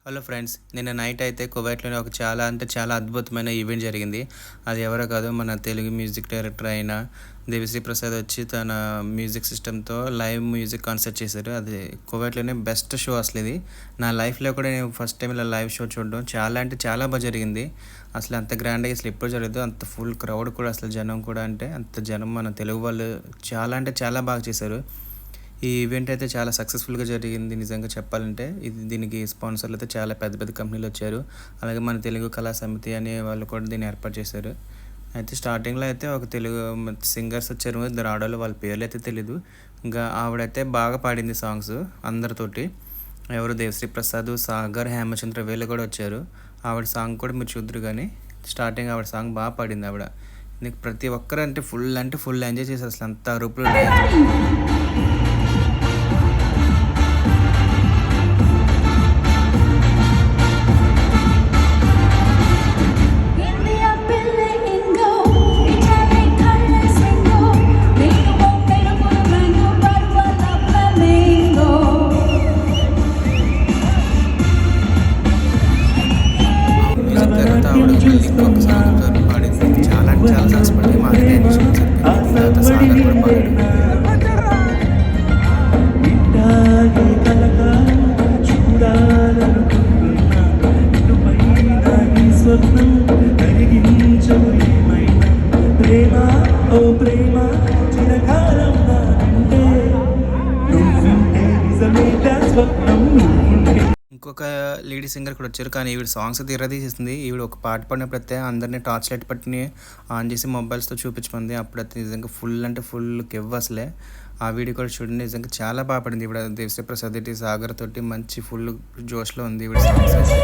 Hello friends, నిన్న night అయితే కువైట్‌లోనే ఒక చాలా అంటే చాలా అద్భుతమైన ఈవెంట్ జరిగింది. అది ఎవరో కాదు, మన తెలుగు మ్యూజిక్ డైరెక్టర్ అయిన దేవిశ్రీ ప్రసాద్ వచ్చి తన మ్యూజిక్ సిస్టమ్‌తో లైవ్ మ్యూజిక్ కాన్సర్ట్ చేశారు. అది కువైట్‌లోనే బెస్ట్ షో అసలు ఇది. నా లైఫ్‌లో కూడా నేను ఫస్ట్ టైం ఇలా లైవ్ షో చూడడం చాలా అంటే చాలా జరిగింది. అసలు అంత గ్రాండ్‌గా అసలు ఎప్పుడు జరగదు. అంత ఫుల్ క్రౌడ్ కూడా, అసలు జనం కూడా అంటే అంత జనం, మన తెలుగు వాళ్ళు చాలా అంటే చాలా బాగా చేశారు. ఈ ఈవెంట్ అయితే చాలా సక్సెస్‌ఫుల్‌గా జరిగింది నిజంగా చెప్పాలంటే. దీనికి స్పాన్సర్లు అయితే చాలా పెద్ద పెద్ద కంపెనీలు వచ్చారు. అలాగే మన తెలుగు కళా సమితి అనే వాళ్ళు కూడా దీన్ని ఏర్పాటు చేశారు. అయితే స్టార్టింగ్‌లో అయితే ఒక తెలుగు సింగర్స్ వచ్చారు. ఇద్దరు ఆడోళ్ళు, వాళ్ళ పేర్లయితే తెలీదు. ఇంకా ఆవిడైతే బాగా పాడింది సాంగ్స్ అందరితోటి. ఎవరు దేవిశ్రీ ప్రసాద్, సాగర్, హేమచంద్ర వీళ్ళు కూడా వచ్చారు. ఆవిడ సాంగ్ కూడా మీరు చూద్దురు గానీ, స్టార్టింగ్ ఆవిడ సాంగ్ బాగా పాడింది ఆవిడ. నీకు ప్రతి ఒక్కరు అంటే ఫుల్ ఎంజాయ్ చేశారు. అసలు అంత అరుపులు, ఇంకొక సాంగ్ పాడింది. చాలా అంటే చాలా సాంగ్స్ పాడింది. మాకైతే ఎమోషన్ సరిపోయింది. తర్వాత సాగర్ కూడా పాడాడు. ఇంకొక లేడీ సింగర్ కూడా వచ్చారు. కానీ ఈవిడ సాంగ్స్ అయితే తీసేసింది. ఈవిడ ఒక పాట పాడినప్పుడు అయితే అందరినీ టార్చ్ లైట్ పట్టుని ఆన్ చేసి మొబైల్స్తో చూపించమంది. అప్పుడైతే నిజంగా ఫుల్ అంటే ఫుల్ కెవ్వు అసలే. ఆ వీడియో కూడా చూడండి, నిజంగా చాలా బాగా పడింది. ఈవిడ దేవిశ్రీ ప్రసాద్ తోటి, సాగర్ తోటి మంచి ఫుల్ జోష్లో ఉంది ఈవిడ సాంగ్స్ అయితే.